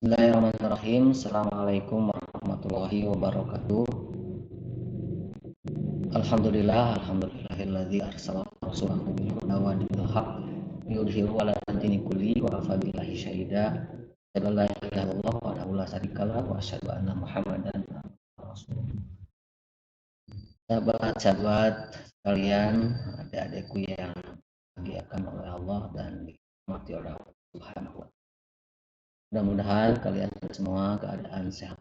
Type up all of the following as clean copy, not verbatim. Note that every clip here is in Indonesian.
Bismillahirrahmanirrahim. Assalamualaikum warahmatullahi wabarakatuh. Alhamdulillahilladzi arsala rasulahu bil huda wa dinil haqq liyudhhirahu 'ala dini kulli wa kafa billahi syahida. Asyhadu an la ilaha illallah wahdahu la syarikalah wa asyhadu anna Muhammadan rasulullah. Sahabat-sahabat sekalian, adik-adikku yang dimuliakan oleh Allah dan dirahmati oleh Allah Subhanahu wa taala. Mudah-mudahan kalian semua keadaan sehat,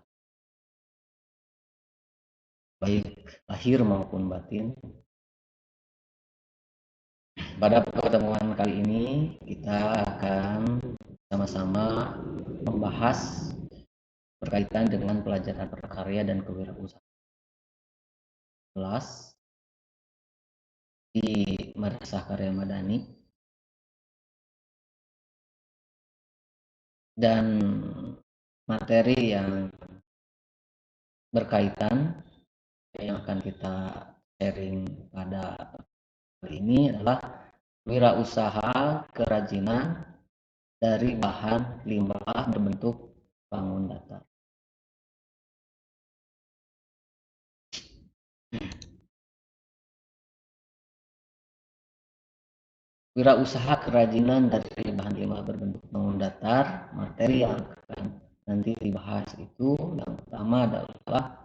baik lahir maupun batin. Pada pertemuan kali ini kita akan sama-sama membahas berkaitan dengan pelajaran prakarya dan kewirausahaan kelas di Madrasah Karya Madani, dan materi yang berkaitan yang akan kita sharing pada hari ini adalah wirausaha kerajinan dari bahan limbah berbentuk bangun datar. Wirausaha kerajinan dari bahan limbah berbentuk bangun datar, materi yang akan nanti dibahas itu yang pertama adalah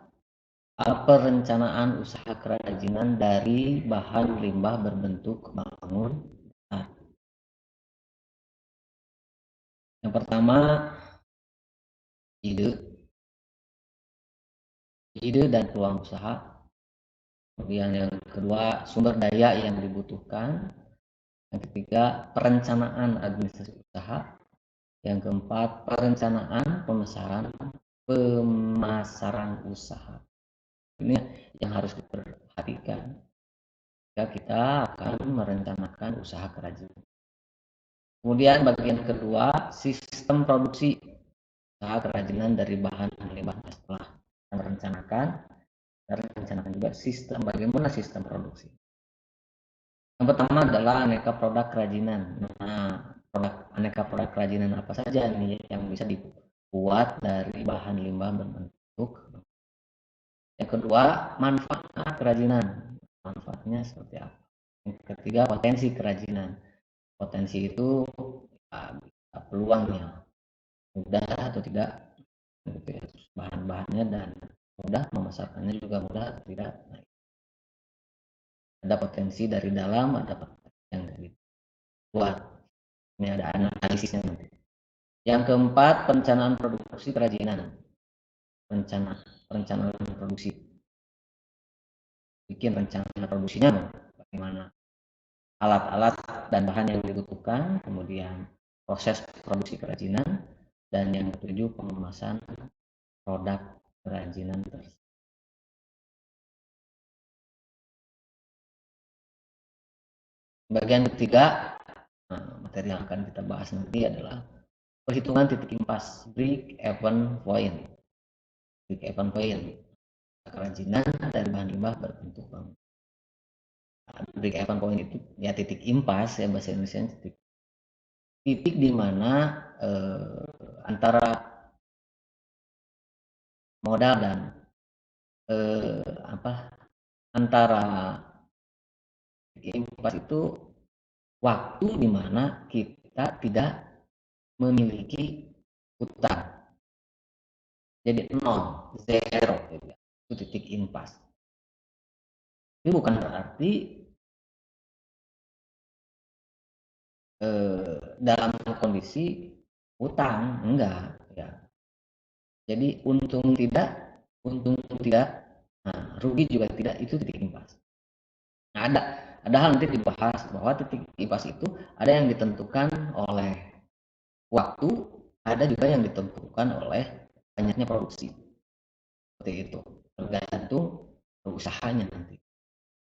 perencanaan usaha kerajinan dari bahan limbah berbentuk bangun datar. Yang pertama, ide dan peluang usaha. Kemudian yang kedua, sumber daya yang dibutuhkan. Yang ketiga, perencanaan administrasi usaha. Yang keempat, perencanaan pemasaran usaha. Ini yang harus diperhatikan jika kita akan merencanakan usaha kerajinan. Kemudian bagian kedua, sistem produksi usaha kerajinan dari bahan limbah. Setelah merencanakan juga bagaimana sistem produksi. Yang pertama adalah aneka produk kerajinan. Nah, aneka produk kerajinan apa saja nih yang bisa dibuat dari bahan limbah berbentuk. Yang kedua, manfaat kerajinan. Manfaatnya seperti apa? Yang ketiga, potensi kerajinan. Potensi itu ya, peluangnya mudah atau tidak, bahan-bahannya dan mudah, memasarkannya juga mudah atau tidak. Nah, ada potensi dari dalam, ada potensi yang dari luar. Ini ada analisisnya nanti. Yang keempat, perencanaan produksi kerajinan. Perencanaan produksi. Bikin rencana produksinya bagaimana, alat-alat dan bahan yang dibutuhkan, kemudian proses produksi kerajinan, dan yang ketujuh, pengemasan produk kerajinan tersebut. Bagian ketiga, materi yang akan kita bahas nanti adalah perhitungan titik impas, break even point. Break even point, kerajinan dari bahan limbah berbentuk bangun. Break even point itu ya titik impas, ya bahasa Indonesia, titik di mana antara modal dan antara titik impas itu waktu di mana kita tidak memiliki utang. Jadi 0, 0 gitu. Itu titik impas. Ini bukan berarti dalam kondisi utang, enggak ya. Jadi untung tidak, nah, rugi juga tidak, itu titik impas. Nah, ada hal nanti dibahas bahwa titik impas itu ada yang ditentukan oleh waktu, ada juga yang ditentukan oleh banyaknya produksi. Seperti itu, tergantung usahanya nanti.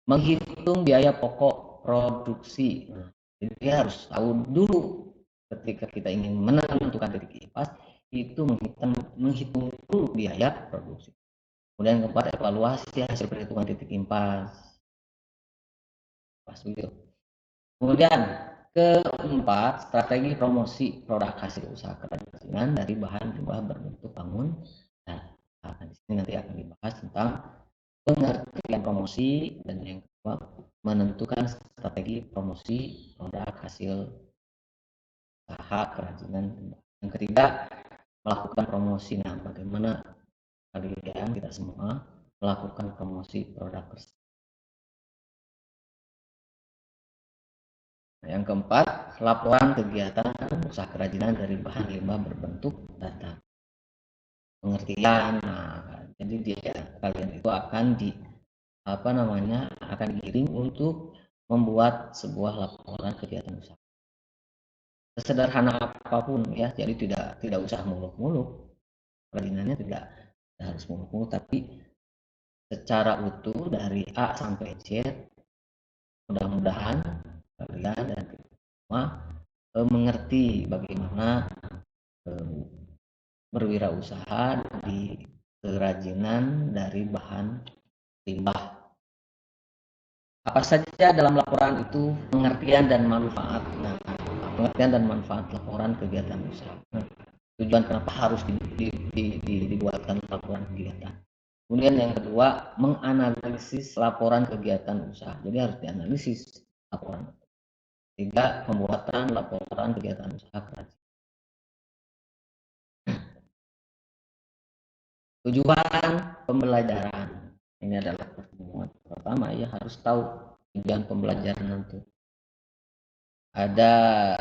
Menghitung biaya pokok produksi. Nah, jadi dia harus tahu dulu ketika kita ingin menentukan titik impas, itu menghitung dulu biaya produksi. Kemudian keempat, evaluasi hasil perhitungan titik impas. Pas begitu. Kemudian Keempat, strategi promosi produk hasil usaha kerajinan dari bahan limbah berbentuk bangun. Nah, di sini nanti akan dibahas tentang pengertian promosi, dan yang kedua menentukan strategi promosi produk hasil usaha kerajinan. Yang ketiga, melakukan promosi. Nah, bagaimana kalian, kita semua melakukan promosi produk tersebut. Nah, yang keempat, laporan kegiatan usaha kerajinan dari bahan limbah berbentuk data. Pengertian. Nah, jadi kalian itu akan akan digiring untuk membuat sebuah laporan kegiatan usaha. Sesederhana apapun ya, jadi tidak usah muluk-muluk. Kerajinannya tidak harus muluk-muluk, tapi secara utuh dari A sampai Z. Mudah-mudahan kalian dan semua mengerti bagaimana berwirausaha di kerajinan dari bahan limbah. Apa saja dalam laporan itu pengertian dan manfaat. Nah, pengertian dan manfaat laporan kegiatan usaha. Nah, tujuan kenapa harus dibuatkan laporan kegiatan. Kemudian yang kedua, menganalisis laporan kegiatan usaha. Jadi harus dianalisis laporan. Tiga, pembuatan laporan kegiatan usaha kerajinan. Tujuan pembelajaran. Ini adalah pertemuan pertama ya, harus tahu tujuan pembelajaran itu. Ada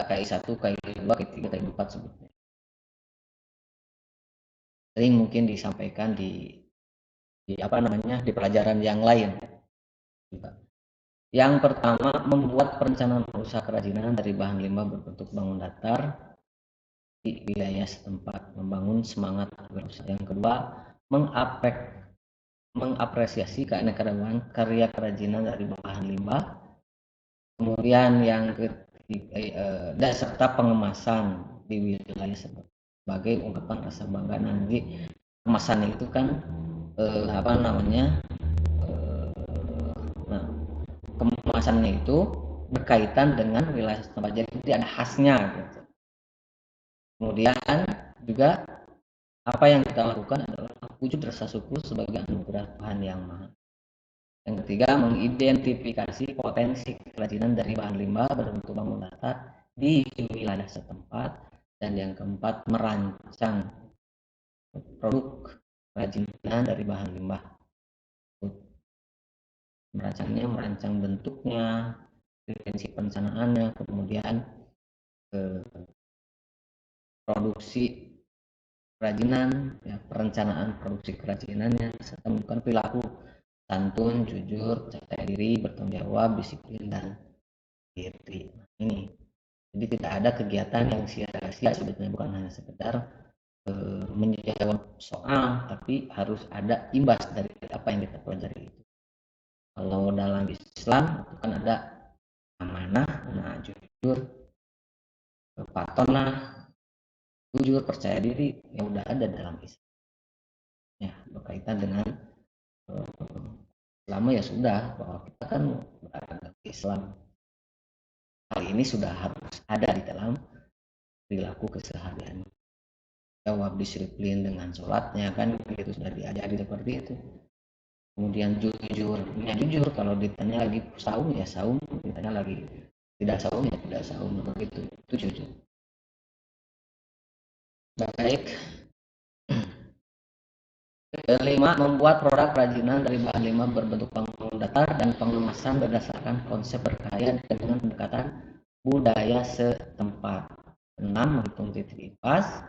KI1, KI2, KI3, KI4 sebutnya. Sering mungkin disampaikan di di pelajaran yang lain. Yang pertama, membuat perencanaan usaha kerajinan dari bahan limbah berbentuk bangun datar di wilayah setempat, membangun semangat berusaha. Yang kedua, mengapresiasi keanekaragaman karya kerajinan dari bahan limbah. Kemudian yang ketiga, dan serta pengemasan di wilayah sebagai ungkapan rasa bangga. Nanti kemasannya itu kan nah, kemasannya itu berkaitan dengan wilayah setempat, jadi ada khasnya gitu. Kemudian juga apa yang kita lakukan adalah wujud rasa syukur sebagai anugerah Tuhan yang Maha. Yang ketiga, mengidentifikasi potensi kerajinan dari bahan limbah berbentuk bangun datar di wilayah setempat. Dan yang keempat, merancang produk kerajinan dari bahan limbah. Merancang bentuknya, prinsip perencanaannya, kemudian produksi kerajinan, ya, perencanaan produksi kerajinannya, serta menunjukkan perilaku santun, jujur, percaya diri, bertanggung jawab, disiplin, dan diri. Nah, ini jadi tidak ada kegiatan yang sia-sia, sebetulnya bukan hanya sekedar menjawab soal, tapi harus ada imbas dari apa yang kita pelajari itu. Kalau dalam Islam itu kan ada amanah, nah jujur, patonah, jujur, percaya diri, yang udah ada dalam Islam. Ya, berkaitan dengan lama ya sudah, bahwa kita kan beragama Islam. Hal ini sudah harus ada di dalam perilaku keseharian. Jawab, disiplin dengan sholatnya kan itu sudah diajari seperti itu. Kemudian jujur, ya jujur, kalau ditanya lagi saum ya saum, ditanya lagi tidak saum ya tidak saum, begitu, itu jujur. Baik. Kelima, membuat produk kerajinan dari bahan limbah berbentuk bangun datar dan pengemasan berdasarkan konsep berkarya dengan pendekatan budaya setempat. 6, menghitung titik impas,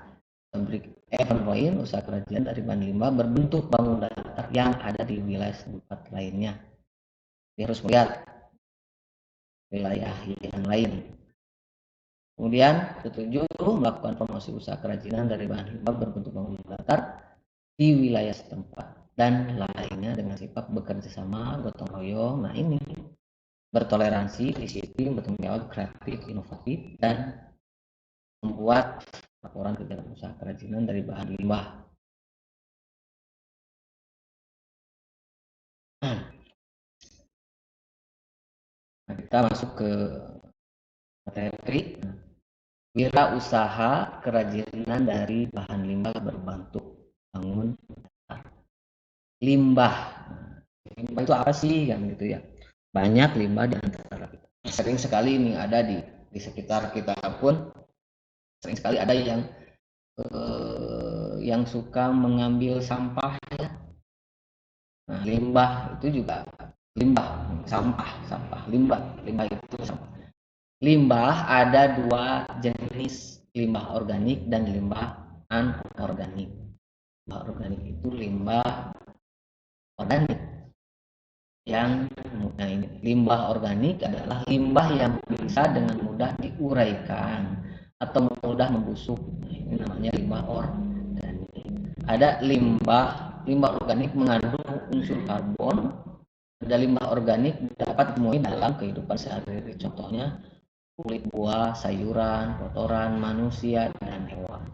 poin usaha kerajinan dari bahan limbah berbentuk bangun datar yang ada di wilayah setempat lainnya. Dia harus melihat wilayah yang lain. Kemudian ketujuh, melakukan promosi usaha kerajinan dari bahan limbah berbentuk bangun datar di wilayah setempat dan lainnya dengan sifat bekerja sama, gotong royong. Nah ini bertoleransi, disiplin, bertanggung jawab, kreatif, inovatif, dan membuat laporan kegiatan usaha kerajinan dari bahan limbah. Nah, kita masuk ke materi. Wira usaha kerajinan dari bahan limbah berbentuk bangun datar. Limbah. Limbah itu apa sih kan gitu ya? Banyak limbah di antara kita. Sering sekali ini ada di sekitar kita pun sering sekali ada yang suka mengambil sampah ya. Nah, limbah itu juga limbah, sampah, limbah itu sampah. Limbah ada dua jenis, limbah organik dan limbah anorganik. Limbah organik itu limbah organik yang ini. Limbah organik adalah limbah yang bisa dengan mudah diuraikan atau mudah membusuk. Ini namanya limbah organik. Ada limbah organik mengandung unsur karbon. Ada limbah organik dapat ditemui dalam kehidupan sehari-hari. Contohnya kulit buah, sayuran, kotoran manusia dan hewan.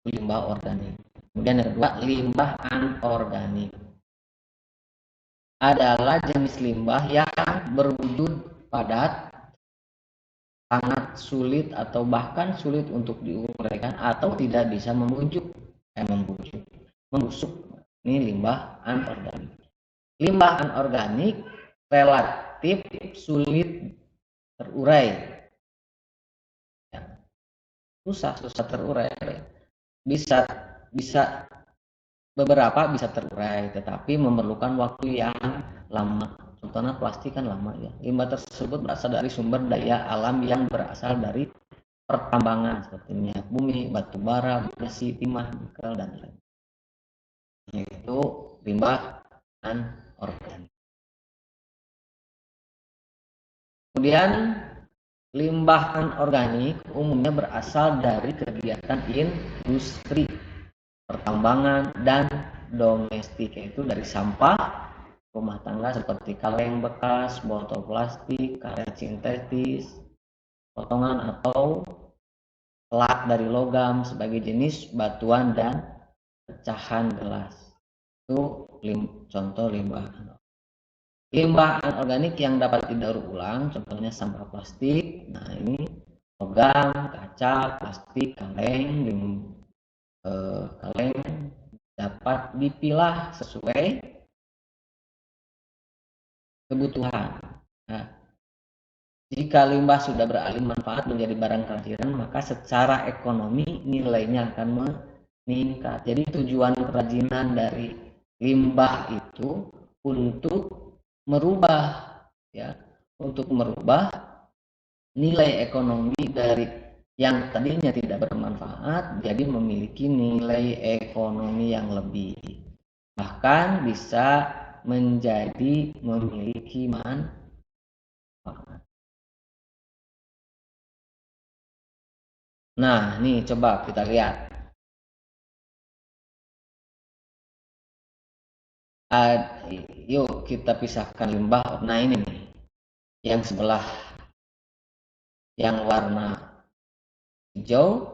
Limbah organik. Kemudian yang kedua, limbah anorganik adalah jenis limbah yang berwujud padat, sangat sulit atau bahkan sulit untuk diuraikan atau tidak bisa membusuk. Ini limbah anorganik. Limbah anorganik relatif sulit terurai. Susah terurai. Bisa beberapa bisa terurai, tetapi memerlukan waktu yang lama. Contohnya plastik kan lama ya. Limbah tersebut berasal dari sumber daya alam yang berasal dari pertambangan seperti minyak bumi, batu bara, besi, timah, nikel dan lain. Itu limbah anorganik. Kemudian limbah anorganik umumnya berasal dari kegiatan industri, pertambangan, dan domestik, yaitu dari sampah rumah tangga seperti kaleng bekas, botol plastik, karet sintetis, potongan atau plat dari logam sebagai jenis batuan dan pecahan gelas. Itu contoh limbah. Limbah anorganik yang dapat didaur ulang, contohnya sampah plastik. Nah, ini logam, kaca, plastik, kaleng dapat dipilah sesuai kebutuhan. Nah, jika limbah sudah beralih manfaat menjadi barang kerajinan, maka secara ekonomi nilainya akan meningkat. Jadi tujuan kerajinan dari limbah itu untuk merubah nilai ekonomi dari yang tadinya tidak bermanfaat jadi memiliki nilai ekonomi yang lebih, bahkan bisa menjadi memiliki manfaat. Nah, nih coba kita lihat. Yuk kita pisahkan limbah. Nah, ini nih yang sebelah yang warna hijau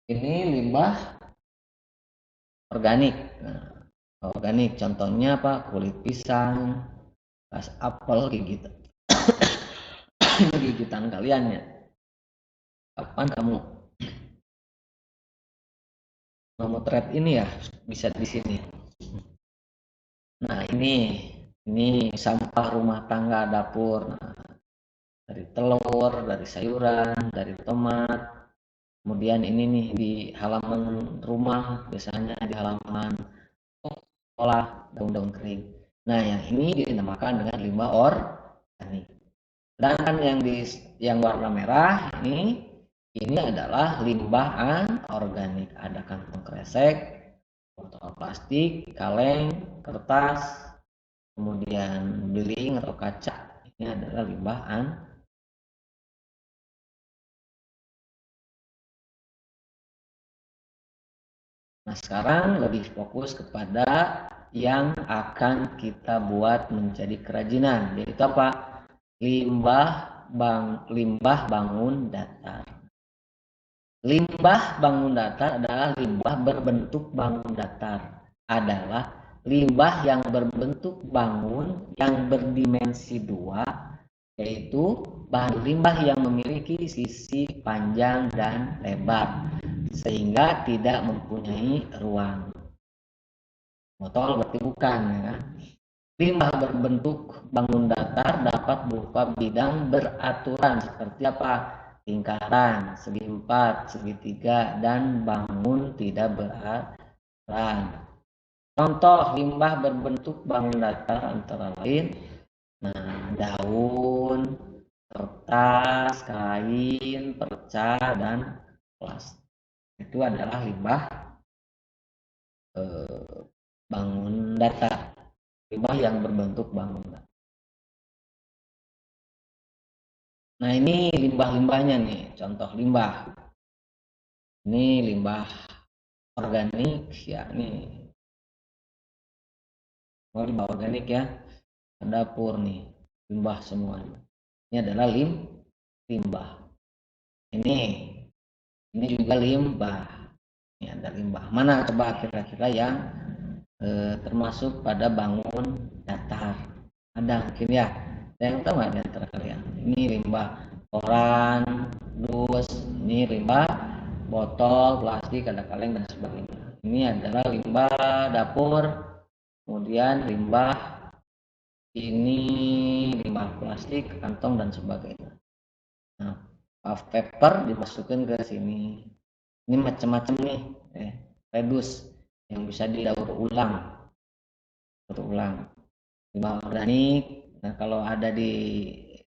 ini limbah organik. Nah, organik contohnya apa? Kulit pisang, bekas apel, gitu. Gigitan kalian ya. Kapan kamu memotret ini ya? Bisa di sini. Nah, ini sampah rumah tangga dapur. Nah, dari telur, dari sayuran, dari tomat. Kemudian ini nih di halaman rumah, biasanya di halaman sekolah, daun-daun kering. Nah, yang ini dinamakan dengan limbah organik. Sedangkan yang warna merah ini adalah limbah anorganik. Ada kantong kresek, botol plastik, kaleng, kertas, kemudian beling atau kaca. Ini adalah limbah anorganik. Nah, sekarang lebih fokus kepada yang akan kita buat menjadi kerajinan, yaitu apa? Limbah bangun datar. Limbah bangun datar adalah limbah berbentuk bangun datar. Adalah limbah yang berbentuk bangun yang berdimensi 2 yaitu bahan limbah yang memiliki sisi panjang dan lebar sehingga tidak mempunyai ruang. Botol berarti bukan, ya. Limbah berbentuk bangun datar dapat berupa bidang beraturan seperti apa? Lingkaran, segi empat, segitiga, dan bangun tidak beraturan. Contoh limbah berbentuk bangun datar antara lain daun, kertas, kain, perca, dan plastik. Itu adalah limbah bangun datar, limbah yang berbentuk bangun datar. Nah, ini limbah-limbahnya nih, contoh limbah. Ini limbah organik, ya, ini limbah organik ya, dapur nih, limbah semuanya. Ini adalah limbah. Ini juga limbah. Ini ada limbah. Mana coba kira-kira yang termasuk pada bangun datar? Ada mungkin ya. Ada yang tahu nggak di antara kalian? Ini limbah koran, dus, ini limbah botol, plastik, ada kaleng dan sebagainya. Ini adalah limbah dapur, kemudian limbah ini limbah plastik, kantong dan sebagainya. Nah, puff paper dimasukkan ke sini. Ini macam-macam nih, redus yang bisa didaur ulang. Limbah organik. Nah, kalau ada di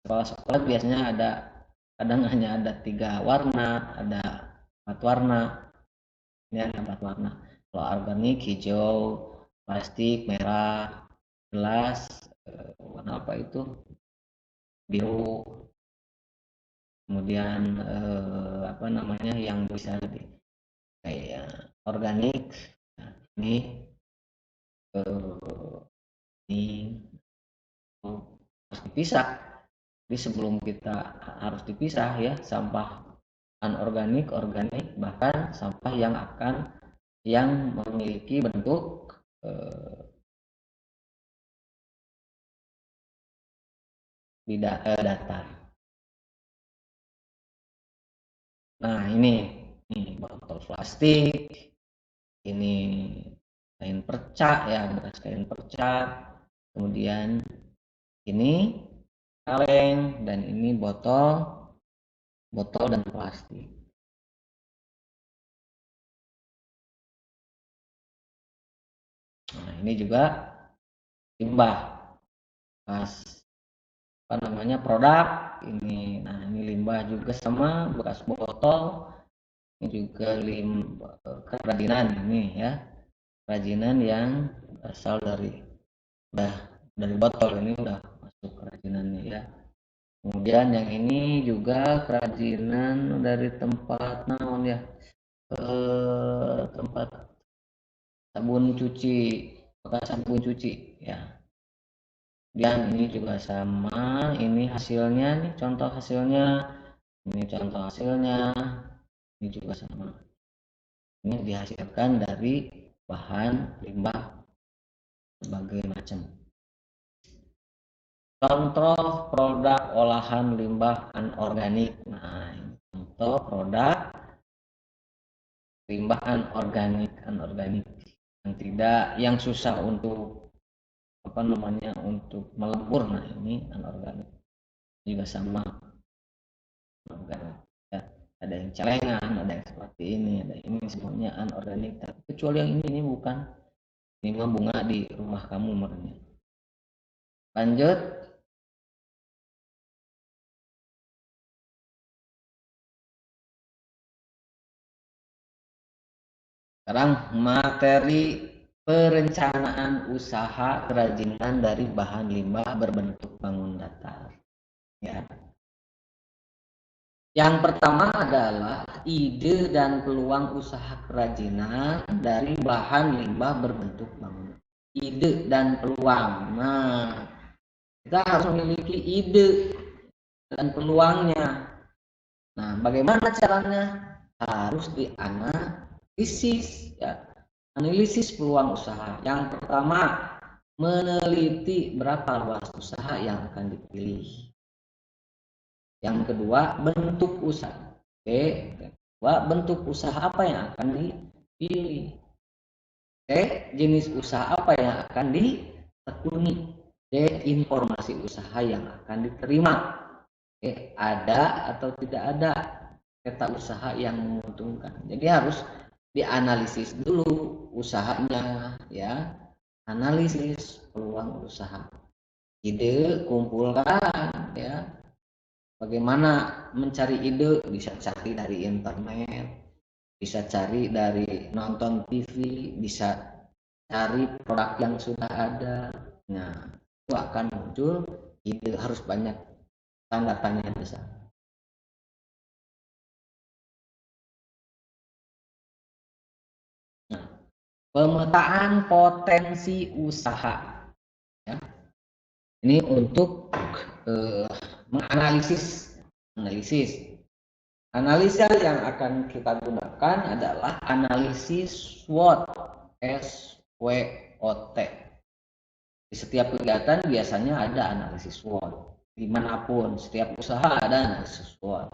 sekolah-sekolah biasanya ada, kadang hanya ada 3 warna, ada 4 warna. Ini ada 4 warna. Kalau organik hijau, plastik merah, gelas warna apa itu? Biru. Kemudian apa namanya yang bisa kayak organik. Nah, ini harus dipisah. Jadi sebelum kita harus dipisah ya, sampah anorganik, organik, bahkan sampah yang memiliki bentuk datar. Nah, ini botol plastik, ini kain perca ya, bekas kain perca, kemudian ini kaleng, dan ini botol dan plastik. Nah, ini juga limbah bekas apa namanya produk ini. Nah, ini limbah juga sama bekas botol. Ini juga limbah kerajinan ini ya, kerajinan yang berasal dari botol, ini udah masuk kerajinannya ya. Kemudian yang ini juga kerajinan dari tempat naon ya, tempat sabun cuci, bekas sabun cuci ya. Dan ini juga sama, ini hasilnya nih, contoh hasilnya, ini contoh hasilnya, ini juga sama. Ini dihasilkan dari bahan limbah berbagai macam. Contoh produk olahan limbah anorganik. Nah, ini contoh produk limbah anorganik yang yang susah untuk apa namanya, untuk melebur. Nah, ini anorganik juga sama anorganik ya. Ada yang celengan, ada yang seperti ini, ada ini, semuanya anorganik. Kecuali yang ini bukan, ini mah bunga di rumah kamu merenya. Lanjut. Sekarang materi perencanaan usaha kerajinan dari bahan limbah berbentuk bangun datar. Ya. Yang pertama adalah ide dan peluang usaha kerajinan dari bahan limbah berbentuk bangun. Ide dan peluang. Nah, kita harus memiliki ide dan peluangnya. Nah, bagaimana caranya? Harus dianalisis ya. Analisis peluang usaha. Yang pertama, meneliti berapa luas usaha yang akan dipilih. Yang kedua, bentuk usaha. B, kedua, bentuk usaha apa yang akan dipilih. C, jenis usaha apa yang akan ditekuni. D, informasi usaha yang akan diterima. E, ada atau tidak ada peta usaha yang menguntungkan. Jadi harus dianalisis dulu usahanya, ya. Analisis peluang usaha. Ide kumpulkan, ya. Bagaimana mencari ide? Bisa cari dari internet, bisa cari dari nonton TV, bisa cari produk yang sudah ada. Nah, itu akan muncul ide, harus banyak tanda tanya besar. Nah, pemetaan potensi usaha. Ya. Ini untuk menganalisis. Analisa yang akan kita gunakan adalah analisis SWOT. SWOT. Di setiap kegiatan biasanya ada analisis SWOT. Dimanapun, setiap usaha ada analisis SWOT.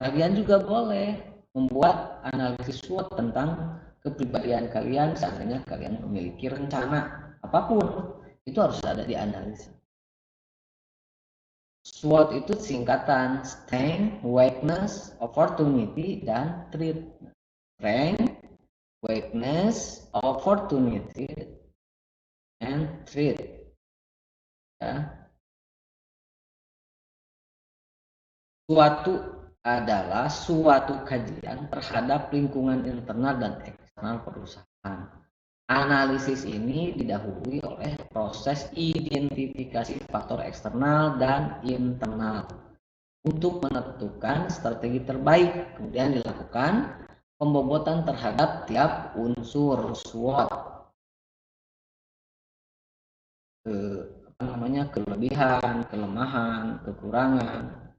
Kalian juga boleh membuat analisis SWOT tentang kepribadian kalian. Seandainya kalian memiliki rencana apapun, itu harus ada di analisis. SWOT itu singkatan strength, weakness, opportunity, dan threat. Strength, weakness, opportunity, and threat. Ya. Suatu adalah suatu kajian terhadap lingkungan internal dan eksternal perusahaan. Analisis ini didahului oleh proses identifikasi faktor eksternal dan internal untuk menentukan strategi terbaik. Kemudian dilakukan pembobotan terhadap tiap unsur SWOT, kelebihan, kelemahan, kekurangan,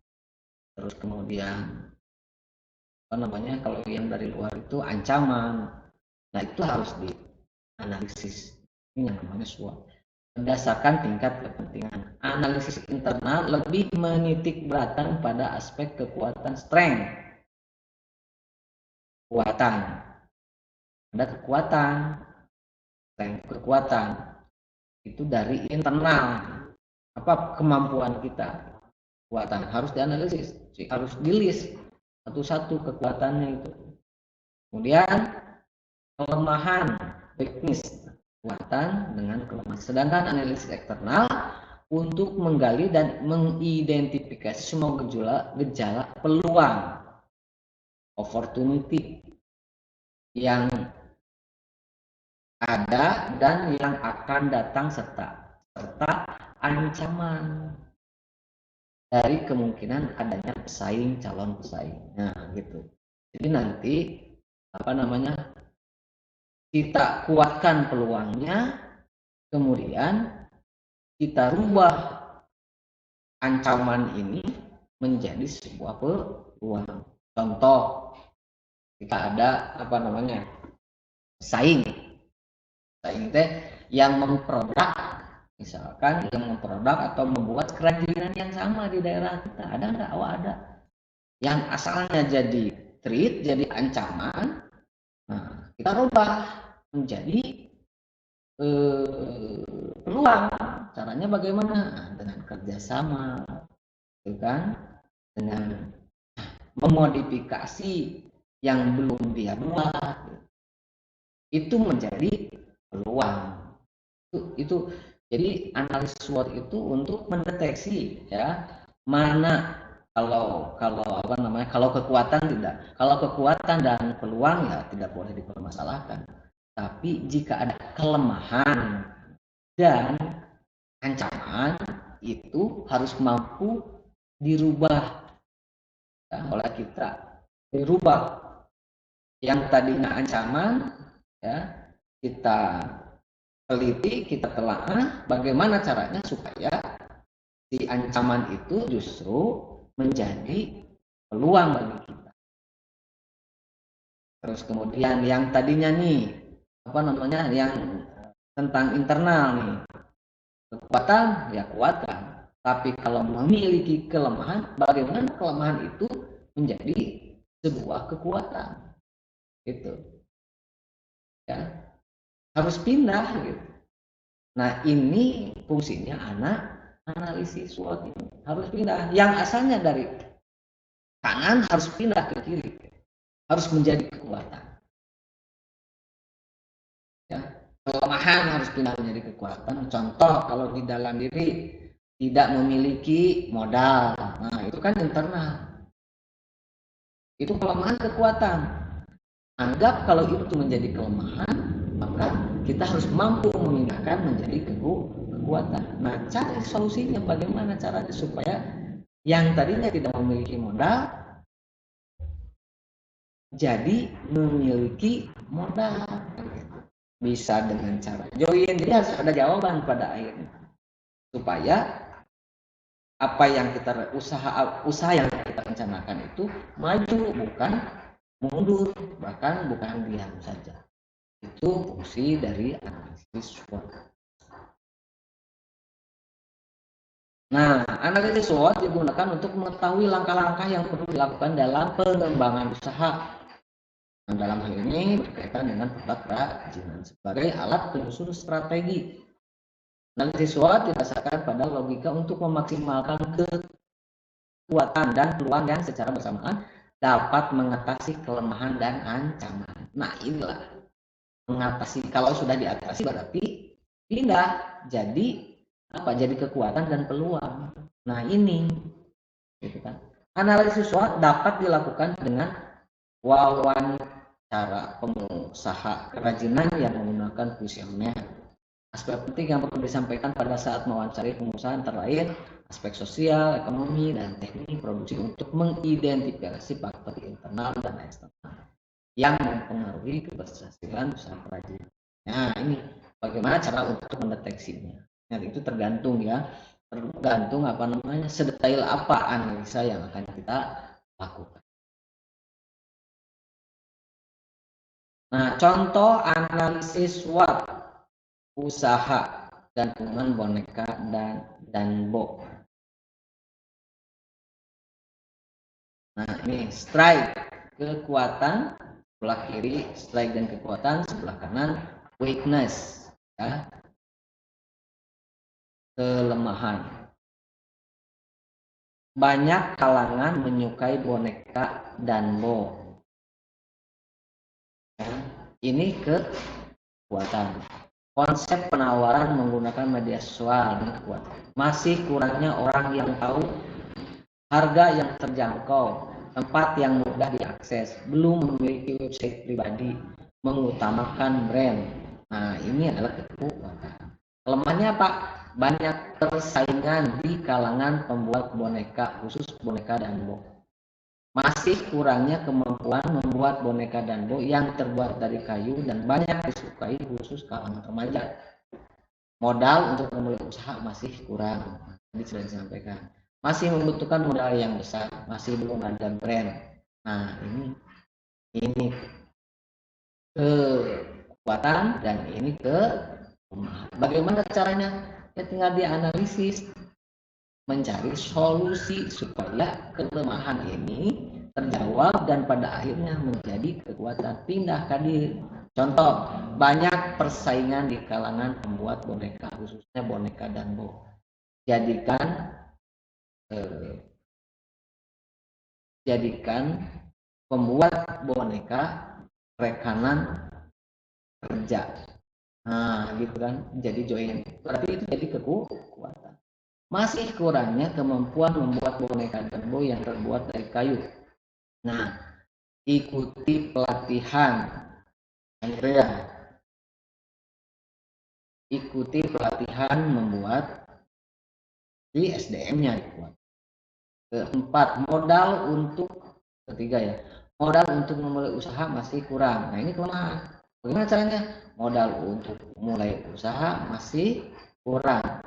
terus kemudian kalau yang dari luar itu ancaman. Nah, itu harus dianalisis. Ini yang namanya SWOT. Berdasarkan tingkat kepentingan. Analisis internal lebih menitik beratkan pada aspek kekuatan, strength. Kekuatan. Ada kekuatan, strength, kekuatan. Itu dari internal. Apa kemampuan kita? Kekuatan harus dianalisis, harus di-list satu-satu kekuatannya itu. Kemudian kelemahan, weakness, kekuatan dengan kelemahan. Sedangkan analisis eksternal untuk menggali dan mengidentifikasi semua gejala peluang, opportunity yang ada dan yang akan datang serta ancaman dari kemungkinan adanya calon pesaing. Nah, gitu. Jadi nanti kita kuatkan peluangnya, kemudian kita rubah ancaman ini menjadi sebuah peluang. Contoh, kita ada saing teh yang memproduk, misalkan yang memproduk atau membuat kerajinan yang sama di daerah kita. Ada nggak? Oh, ada. Yang asalnya jadi threat, jadi ancaman, nah, kita rubah menjadi peluang. Caranya bagaimana? Nah, dengan kerjasama, gitu kan? Dengan memodifikasi yang belum dia buat, itu menjadi peluang. Itu jadi analisis SWOT itu untuk mendeteksi, ya, mana kalau kekuatan tidak, kalau kekuatan dan peluang ya tidak boleh dipermasalahkan. Tapi jika ada kelemahan dan ancaman, itu harus mampu dirubah, ya, oleh kita. Dirubah yang tadinya ancaman, ya, kita teliti, kita telaah bagaimana caranya supaya si ancaman itu justru menjadi peluang bagi kita. Terus kemudian yang tadinya nih yang tentang internal nih, kekuatan ya kuatkan, Tapi kalau memiliki kelemahan, bagaimana kelemahan itu menjadi sebuah kekuatan? Itu ya harus pindah gitu. Nah ini fungsinya analisis SWOT ini harus pindah. Yang asalnya dari kanan harus pindah ke kiri, harus menjadi kekuatan. Ya, kelemahan harus pindah menjadi kekuatan. Contoh kalau di dalam diri tidak memiliki modal, nah itu kan internal. Itu kelemahan kekuatan. Anggap kalau itu menjadi kelemahan, maka kita harus mampu memindahkan menjadi kekuatan. Nah, cari solusinya bagaimana caranya supaya yang tadinya tidak memiliki modal jadi memiliki modal. Bisa dengan cara join, jadi harus ada jawaban pada akhirnya. Supaya apa yang kita usaha yang kita rencanakan itu maju, bukan mundur, bahkan bukan diam saja. Itu fungsi dari analisis SWOT. Nah, analisis SWOT digunakan untuk mengetahui langkah-langkah yang perlu dilakukan dalam pengembangan usaha. Nah, dalam hal ini berkaitan dengan produk kerajinan sebagai alat penyusun strategi. Analisis SWOT didasarkan pada logika untuk memaksimalkan kekuatan dan peluang yang secara bersamaan dapat mengatasi kelemahan dan ancaman. Nah, inilah mengatasi. Kalau sudah diatasi berarti pindah jadi apa? Jadi kekuatan dan peluang. Nah, ini gitu kan. Analisis SWOT dapat dilakukan dengan wawancara pengusaha kerajinan yang menggunakan kuesioner. Aspek penting yang perlu disampaikan pada saat mewawancari pengusaha antara lain aspek sosial, ekonomi, dan teknik produksi untuk mengidentifikasi faktor internal dan eksternal yang mempengaruhi keberhasilan usaha kerajinan. Nah, ini bagaimana cara untuk mendeteksinya. Nah, itu tergantung ya, tergantung apa namanya, sedetail apa analisa yang akan kita lakukan. Nah, contoh analisis SWOT usaha gantungan boneka dan Bo. Nah, ini strike kekuatan sebelah kiri, strike dan kekuatan sebelah kanan, weakness ya, kelemahan. Banyak kalangan menyukai boneka dan Bo. Ya, ini kekuatan. Konsep penawaran menggunakan media sosial dan kekuatan. Masih kurangnya orang yang tahu harga yang terjangkau, tempat yang mudah diakses, belum memiliki website pribadi, mengutamakan brand. Nah, ini adalah kekuatan. Kelemahannya apa? Banyak persaingan di kalangan pembuat boneka, khusus boneka dan Bo. Masih kurangnya kemampuan membuat boneka dan Bo yang terbuat dari kayu dan banyak disukai khusus kalangan remaja. Modal untuk memulai usaha masih kurang. Ini sudah disampaikan. Masih membutuhkan modal yang besar, masih belum ada brand. Nah, ini kekuatan dan ini kelemahan. Bagaimana caranya? Ya tinggal dianalisis, mencari solusi supaya kelemahan ini terjawab dan pada akhirnya menjadi kekuatan. Pindah kadir. Contoh, banyak persaingan di kalangan pembuat boneka, khususnya boneka dan Bo. Jadikan pembuat boneka rekanan kerja. Nah, gitu kan, jadi join. Berarti itu jadi kekuatan. Masih kurangnya kemampuan membuat boneka dan Bo yang terbuat dari kayu. Nah, ikuti pelatihan. Andrea, ikuti pelatihan membuat di SDM-nya dikuat. Keempat, modal untuk ketiga ya. Modal untuk memulai usaha masih kurang. Nah, ini kelemahan. Bagaimana caranya? Modal untuk mulai usaha masih kurang.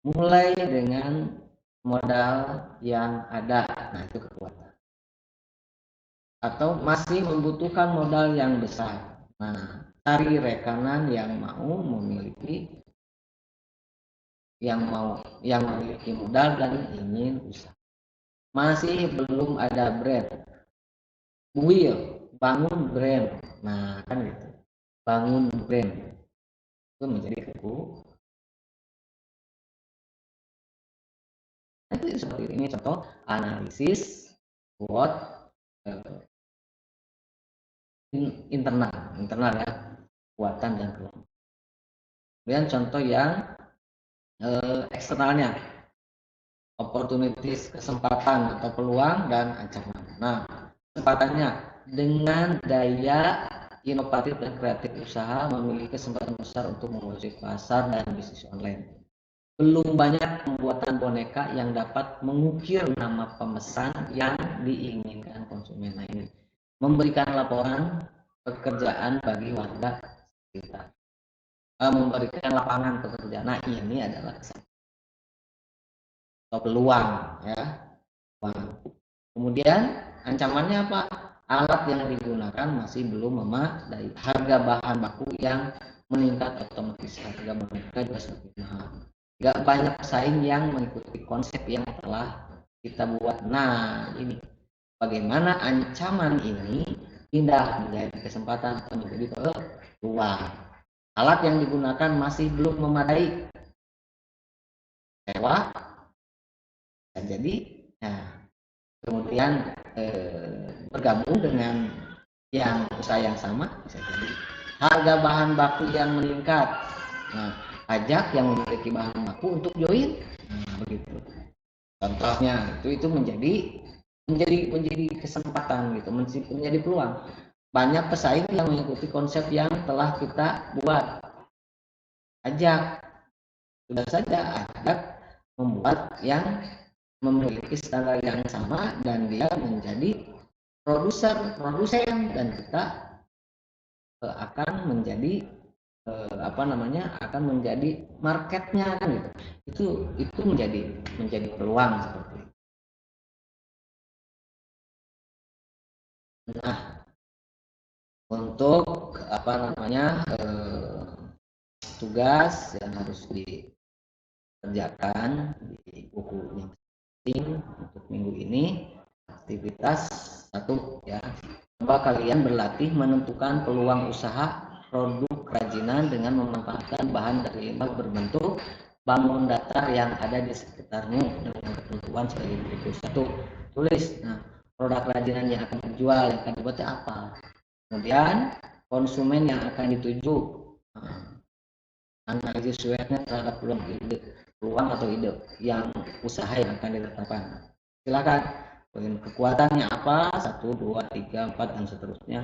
Mulai dengan modal yang ada. Nah, itu kekuatan. Atau masih membutuhkan modal yang besar. Nah, cari rekanan yang mau memiliki yang memiliki modal dan ingin usaha. Masih belum ada brand. Buil, bangun brand. Nah, kan gitu. Bangun brand. Itu menjadi keku. Nah, itu seperti ini contoh analisis SWOT internal ya, kekuatan dan kelemahan. Kemudian contoh yang eksternalnya, opportunities, kesempatan atau peluang dan ancaman. Nah, kesempatannya dengan daya inovatif dan kreatif usaha memiliki kesempatan besar untuk menguasai pasar dan bisnis online. Belum banyak pembuatan boneka yang dapat mengukir nama pemesan yang diinginkan konsumen. Nah, ini memberikan laporan pekerjaan bagi warga sekitar, memberikan lapangan pekerjaan. Nah, ini adalah peluang ya. Kemudian ancamannya apa? Alat yang digunakan masih belum memadai. Harga bahan baku yang meningkat otomatis harga mereka juga semakin mahal. Gak banyak pesaing yang mengikuti konsep yang telah kita buat. Nah, ini bagaimana ancaman ini pindah menjadi kesempatan atau menjadi peluang. Alat yang digunakan masih belum memadai. Sewa jadi, nah, kemudian bergabung dengan yang usaha yang sama bisa jadi. Harga bahan baku yang meningkat, nah, ajak yang memiliki bahan baku untuk join, nah, begitu contohnya. Itu menjadi kesempatan gitu, menjadi peluang. Banyak pesaing yang mengikuti konsep yang telah kita buat. Ajak, sudah saja ajak membuat yang memiliki standar yang sama dan dia menjadi produsen dan kita akan menjadi akan menjadi marketnya kan gitu. Itu menjadi peluang seperti itu. Nah, untuk tugas yang harus dikerjakan di buku yang penting untuk minggu ini, aktivitas 1 ya. Coba kalian berlatih menentukan peluang usaha produk kerajinan dengan memanfaatkan bahan dari limbah berbentuk bangun datar yang ada di sekitarmu dengan ketentuan sebagai berikut. 1. Tulis. Nah, produk kerajinan yang akan dijual, yang akan dibuat apa. Kemudian konsumen yang akan dituju. Nah, analisis SWOT-nya terhadap peluang atau ide yang usaha yang akan ditetapkan. Silakan. Kekuatannya apa? 1, 2, 3, 4 dan seterusnya.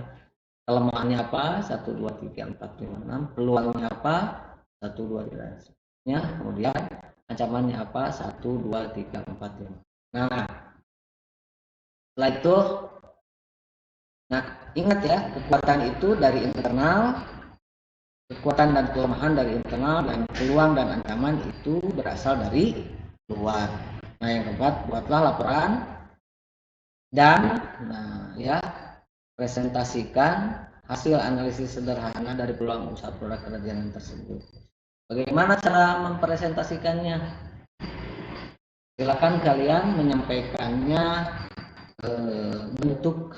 Kelemahannya apa? 1, 2, 3, 4, 5, 6. Peluangnya apa? 1, 2, 3 dan seterusnya. Kemudian ancamannya apa? 1, 2, 3, 4, 5. Nah, setelah itu, nah, ingat ya, kekuatan itu dari internal, kekuatan dan kelemahan dari internal, dan peluang dan ancaman itu berasal dari luar. Nah, yang keempat, buatlah laporan dan presentasikan hasil analisis sederhana dari peluang usaha produk kerajinan tersebut. Bagaimana cara mempresentasikannya? Silakan kalian menyampaikannya bentuk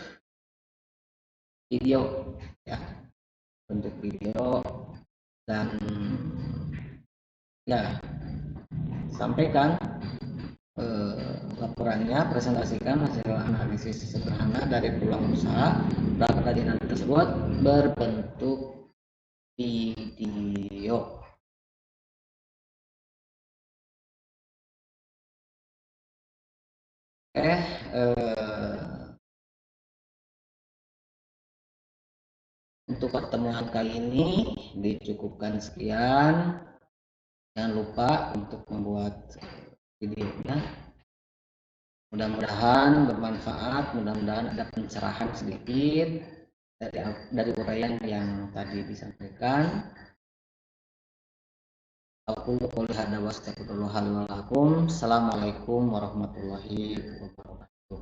video ya, bentuk video, dan ya sampaikan laporannya, presentasikan hasil analisis sederhana dari peluang usaha produk kerajinan tersebut berbentuk video. Untuk pertemuan kali ini dicukupkan sekian. Jangan lupa untuk membuat videonya. Mudah-mudahan bermanfaat, mudah-mudahan ada pencerahan sedikit dari uraian yang tadi disampaikan. Aku qouli hadza wa astagfirullahaladzim. Assalamualaikum warahmatullahi wabarakatuh.